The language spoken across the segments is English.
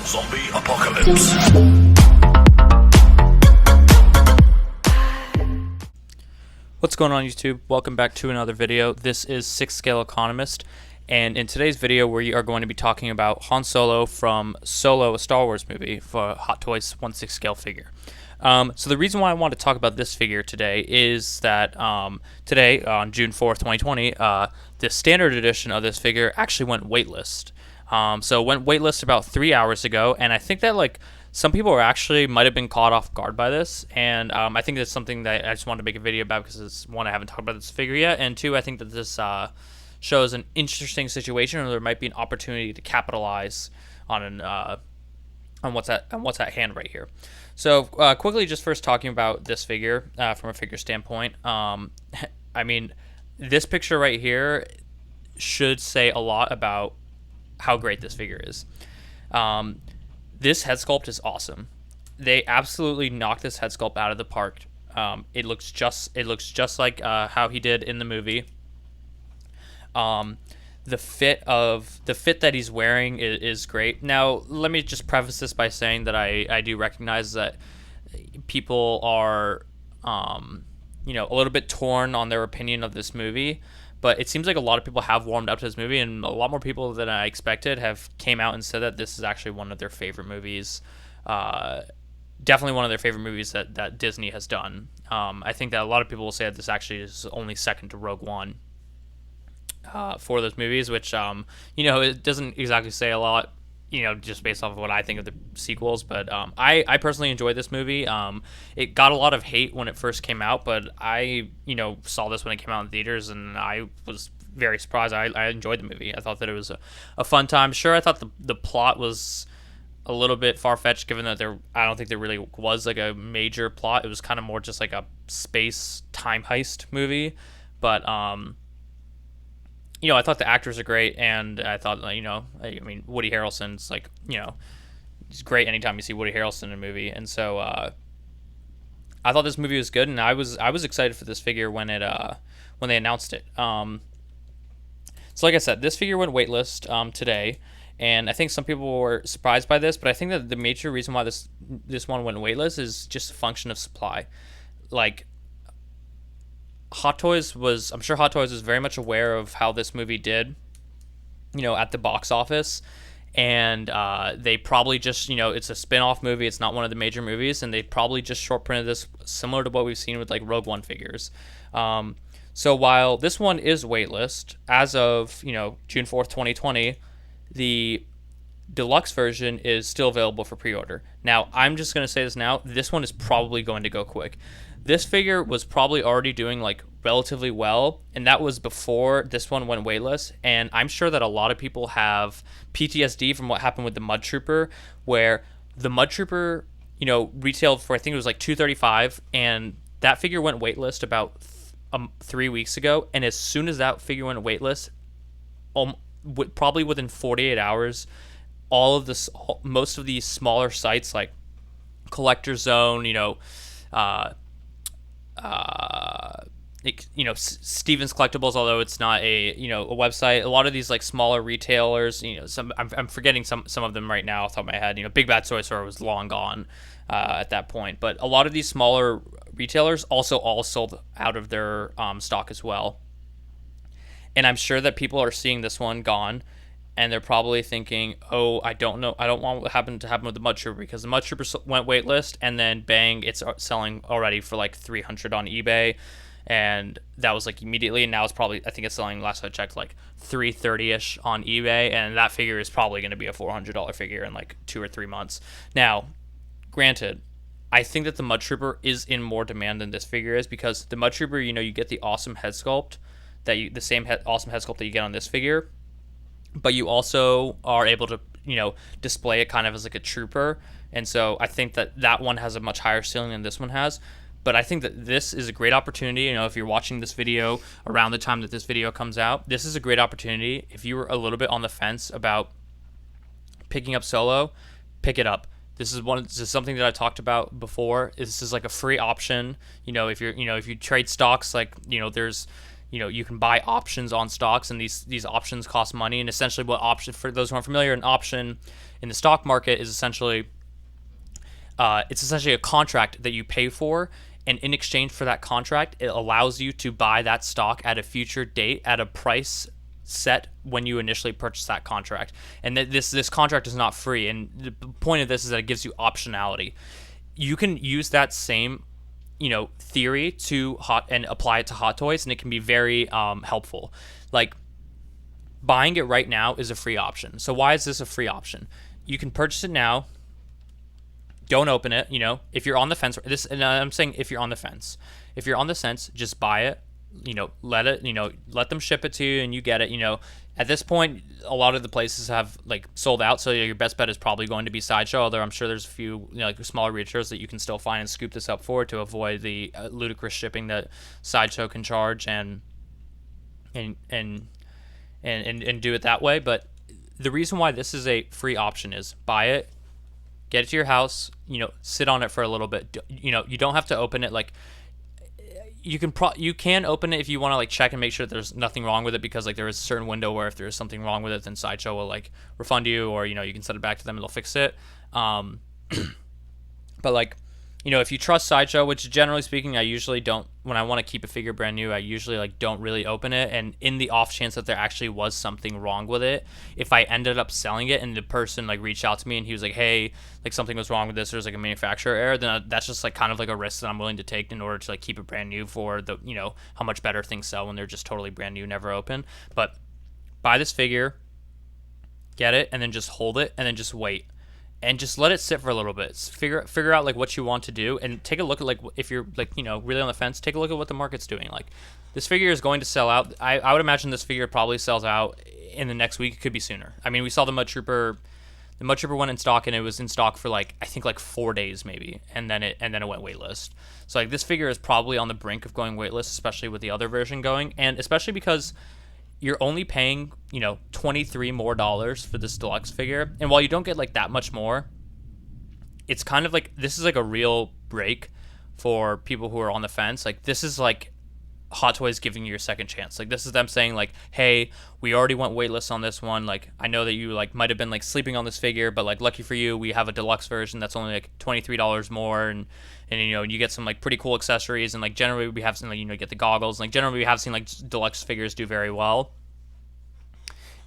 Zombie Apocalypse. What's going on, YouTube? Welcome back to another video. This is 6 Scale Economist, and in today's video we are going to be talking about Han Solo from Solo, a Star Wars movie, for Hot Toys 1/6 scale figure. So the reason why I want to talk about this figure today is that today, on June 4th, 2020, the standard edition of this figure actually went waitlist. So it went waitlist about 3 hours ago, and I think that some people are actually might have been caught off guard by this, and I think that's something that I just wanted to make a video about because it's one, I haven't talked about this figure yet, and two, I think that this shows an interesting situation, or there might be an opportunity to capitalize on what's at hand right here. So quickly, just first talking about this figure from a figure standpoint. I mean, this picture right here should say a lot about how great this figure is. This head sculpt is awesome. They absolutely knocked this head sculpt out of the park. It looks just like how he did in the movie. The fit that he's wearing is great. Now, let me just preface this by saying that I do recognize that people are a little bit torn on their opinion of this movie. But it seems like a lot of people have warmed up to this movie, and a lot more people than I expected have came out and said that this is actually one of their favorite movies. Definitely one of their favorite movies that Disney has done. I think that a lot of people will say that this actually is only second to Rogue One for those movies, which, it doesn't exactly say a lot, just based off of what I think of the sequels. But I personally enjoyed this movie. It got a lot of hate when it first came out, but I, saw this when it came out in theaters, and I was very surprised. I enjoyed the movie. I thought that it was a fun time. Sure, I thought the plot was a little bit far-fetched, given that I don't think there really was like a major plot. It was kind of more just like a space time heist movie. But I thought the actors are great, and I thought, Woody Harrelson's he's great anytime you see Woody Harrelson in a movie, and so I thought this movie was good, and I was excited for this figure when they announced it. So like I said, this figure went waitlist today, and I think some people were surprised by this, but I think that the major reason why this one went waitlist is just a function of supply. I'm sure Hot Toys was very much aware of how this movie did, at the box office, and they probably just, it's a spin-off movie, it's not one of the major movies, and they probably just short printed this similar to what we've seen with Rogue One figures. So while this one is waitlist, as of, June 4th, 2020, the Deluxe version is still available for pre-order. Now, I'm just going to say this now, this one is probably going to go quick. This figure was probably already doing relatively well, and that was before this one went waitlist. And I'm sure that a lot of people have PTSD from what happened with the Mud Trooper, where the Mud Trooper, retailed for, I think it was $235, and that figure went waitlist about 3 weeks ago. And as soon as that figure went waitlist, probably within 48 hours, most of these smaller sites like Collector Zone, Steven's Collectibles, although it's not a website, a lot of these smaller retailers, I'm forgetting some of them right now off the top of my head. Big Bad Toy Store was long gone at that point, but a lot of these smaller retailers also all sold out of their stock as well. And I'm sure that people are seeing this one gone, and they're probably thinking, oh, I don't want what happened to happen with the Mud Trooper, because the Mud Trooper went waitlist, and then bang, it's selling already for $300 on eBay, and that was immediately, and now it's probably, I think it's selling, last I checked, $330-ish on eBay, and that figure is probably going to be a $400 figure in 2 or 3 months. Now, granted, I think that the Mud Trooper is in more demand than this figure is, because the Mud Trooper, you get the awesome head sculpt, awesome head sculpt that you get on this figure, but you also are able to, display it kind of as a trooper. And so I think that one has a much higher ceiling than this one has. But I think that this is a great opportunity. If you're watching this video around the time that this video comes out, this is a great opportunity. If you were a little bit on the fence about picking up Solo, pick it up. This is something that I talked about before. This is a free option. If you trade stocks, there's you can buy options on stocks, and these options cost money. And essentially, what option, for those who aren't familiar, an option in the stock market is essentially it's essentially a contract that you pay for, and in exchange for that contract, it allows you to buy that stock at a future date at a price set when you initially purchase that contract. And this contract is not free. And the point of this is that it gives you optionality. You can use that same theory to and apply it to hot toys, and it can be very helpful. Like, buying it right now is a free option. So why is this a free option? You can purchase it now. Don't open it. If you're on the fence, I'm saying if you're on the fence, just buy it. Let it. Let them ship it to you, and you get it. At this point, a lot of the places have like sold out, so your best bet is probably going to be Sideshow. Although I'm sure there's a few like smaller retailers that you can still find and scoop this up for to avoid the ludicrous shipping that Sideshow can charge and do it that way. But the reason why this is a free option is buy it, get it to your house, sit on it for a little bit. You don't have to open it. Like, you can open it if you want to like check and make sure there's nothing wrong with it, because like there is a certain window where if there's something wrong with it, then Sideshow will like refund you, or you can send it back to them and they'll fix it. But like, if you trust Sideshow, which generally speaking I usually don't, when I want to keep a figure brand new, I usually like don't really open it. And in the off chance that there actually was something wrong with it, if I ended up selling it and the person like reached out to me and he was like, hey, like something was wrong with this, there's like a manufacturer error, then that's just like kind of like a risk that I'm willing to take in order to like keep it brand new for the how much better things sell when they're just totally brand new, never open. But buy this figure, get it, and then just hold it, and then just wait. And just let it sit for a little bit. Figure out like what you want to do, and take a look at like, if you're like really on the fence, take a look at what the market's doing. Like, this figure is going to sell out. I would imagine this figure probably sells out in the next week. It could be sooner. I mean, we saw the Mud Trooper went in stock, and it was in stock for like I think like 4 days maybe, and then it went waitlist. So like this figure is probably on the brink of going waitlist, especially with the other version going, and especially because you're only paying, $23 more for this deluxe figure. And while you don't get like that much more, it's kind of like, this is like a real break for people who are on the fence. Like, this is like Hot Toys giving you your second chance. Like, this is them saying like, hey, we already went waitlist on this one. Like, I know that you like might have been like sleeping on this figure, but like lucky for you, we have a deluxe version that's only like $23 more, and you get some like pretty cool accessories, and like generally we have some like, you get the goggles. Like, generally we have seen like deluxe figures do very well.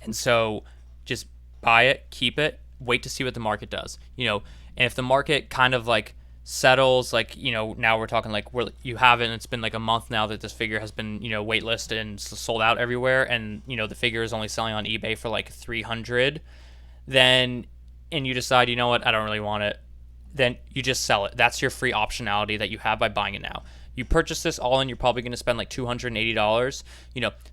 And so just buy it, keep it, wait to see what the market does. And if the market kind of like settles, like, now we're talking like where you have it and it's been like a month now that this figure has been, waitlisted and sold out everywhere, and the figure is only selling on eBay for like 300, then, and you decide, you know what, I don't really want it, then you just sell it. That's your free optionality that you have by buying it now. You purchase this all in, you're probably going to spend like $280.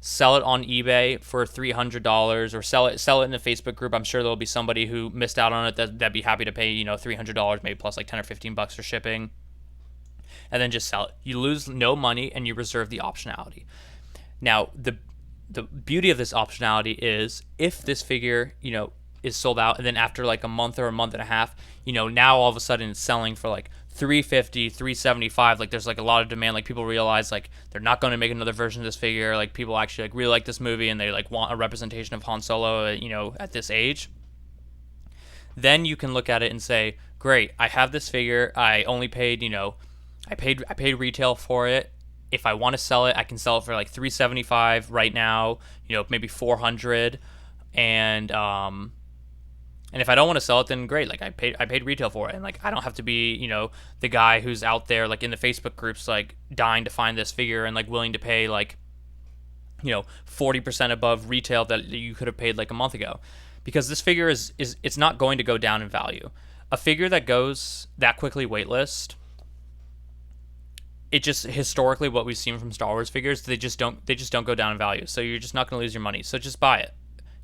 Sell it on eBay for $300, or sell it in a Facebook group. I'm sure there'll be somebody who missed out on it that'd be happy to pay $300, maybe plus like 10 or 15 bucks for shipping, and then just sell it. You lose no money, and you reserve the optionality. Now, the beauty of this optionality is if this figure is sold out, and then after like a month or a month and a half, now all of a sudden it's selling for like $350, $375, like there's like a lot of demand. Like, people realize like they're not going to make another version of this figure. Like, people actually like really like this movie, and they like want a representation of Han Solo, at this age. Then you can look at it and say, great, I have this figure. I only paid, I paid retail for it. If I want to sell it, I can sell it for like $375 right now, maybe $400, and if I don't want to sell it, then great. Like, I paid retail for it, and like I don't have to be the guy who's out there like in the Facebook groups like dying to find this figure and like willing to pay like 40% above retail that you could have paid like a month ago, because this figure is it's not going to go down in value. A figure that goes that quickly waitlist, it just historically what we've seen from Star Wars figures, they just don't go down in value. So you're just not going to lose your money. So just buy it.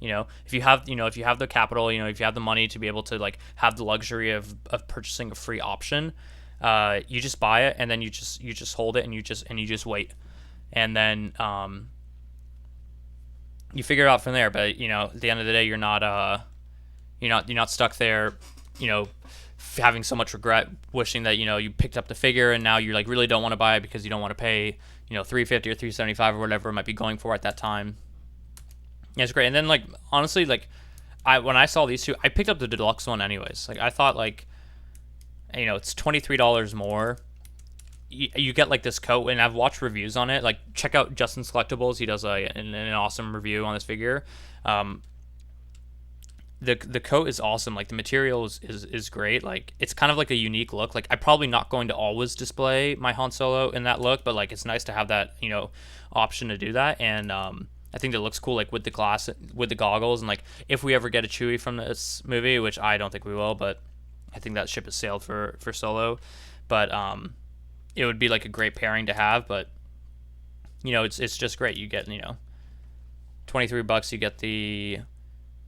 If you have the capital, if you have the money to be able to like have the luxury of purchasing a free option, you just buy it, and then you just hold it, and you just wait, and then you figure it out from there. But at the end of the day, you're not stuck there, having so much regret, wishing that you picked up the figure and now you like really don't want to buy it because you don't want to pay $350 or $375 or whatever it might be going for at that time. Yeah, it's great. And then like honestly, like when I saw these two, I picked up the deluxe one anyways. Like I thought like it's $23 more. You get like this coat, and I've watched reviews on it. Like check out Justin's Collectibles. He does an awesome review on this figure. The coat is awesome. Like the material is great. Like it's kind of like a unique look. Like I'm probably not going to always display my Han Solo in that look, but like it's nice to have that option to do that. And I think it looks cool, like with the goggles, and like if we ever get a Chewie from this movie, which I don't think we will, but I think that ship has sailed for Solo. But it would be like a great pairing to have. But it's just great. You get $23.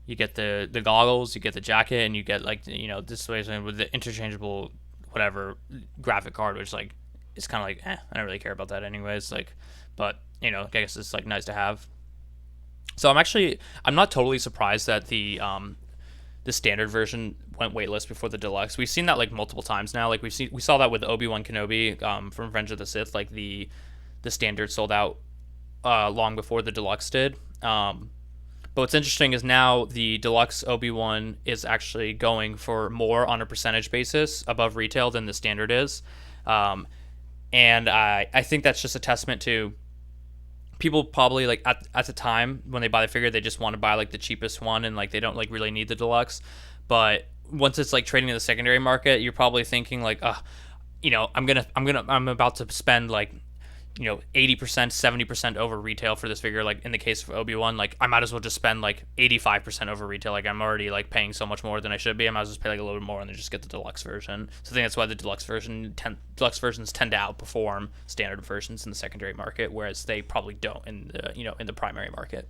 You get the goggles, you get the jacket, and you get like this way with the interchangeable whatever graphic card, which like it's kind of like I don't really care about that anyways. Like, but I guess it's like nice to have. So I'm not totally surprised that the standard version went waitlist before the deluxe. We've seen that like multiple times now. Like we saw that with Obi-Wan Kenobi from Revenge of the Sith. Like the standard sold out long before the deluxe did. But what's interesting is now the deluxe Obi-Wan is actually going for more on a percentage basis above retail than the standard is. And I think that's just a testament to people probably like at the time when they buy the figure, they just want to buy like the cheapest one and like they don't like really need the deluxe. But once it's like trading in the secondary market, you're probably thinking like, I'm about to spend like 80%, 70% over retail for this figure. Like in the case of Obi-Wan, like I might as well just spend like 85% over retail. Like I'm already like paying so much more than I should be. I might as well just pay like a little bit more and then just get the deluxe version. So I think that's why the deluxe versions tend to outperform standard versions in the secondary market, whereas they probably don't in the primary market.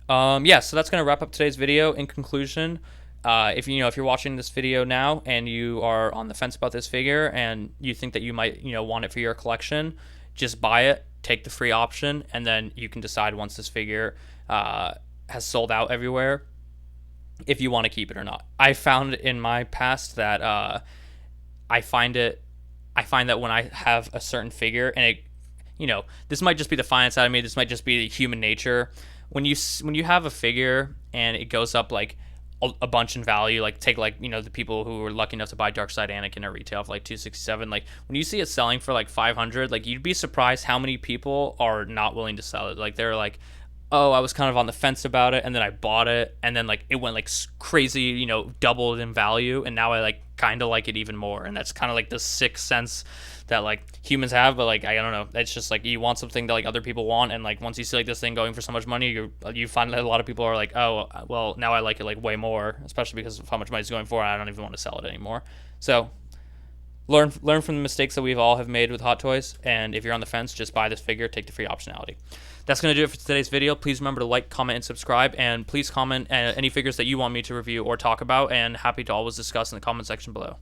So that's gonna wrap up today's video. In conclusion, if you're watching this video now and you are on the fence about this figure and you think that you might want it for your collection, just buy it, take the free option, and then you can decide once this figure has sold out everywhere if you want to keep it or not. I found in my past that I find that when I have a certain figure, and it this might just be the finance side of me, this might just be the human nature. When you have a figure and it goes up like a bunch in value, like take like the people who were lucky enough to buy Dark Side Anakin at retail for like $267, like when you see it selling for like $500, like you'd be surprised how many people are not willing to sell it. Like they're like, oh, I was kind of on the fence about it, and then I bought it, and then like it went like crazy, doubled in value, and now I like kind of like it even more. And that's kind of like the sixth sense that like humans have, but like I don't know, it's just like you want something that like other people want, and like once you see like this thing going for so much money, you find that a lot of people are like, oh well, now I like it like way more, especially because of how much money it's going for, and I don't even want to sell it anymore. So learn from the mistakes that we've all have made with Hot Toys, and if you're on the fence, just buy this figure, take the free optionality. That's going to do it for today's video. Please remember to like, comment, and subscribe, and please comment any figures that you want me to review or talk about, and happy to always discuss in the comment section below.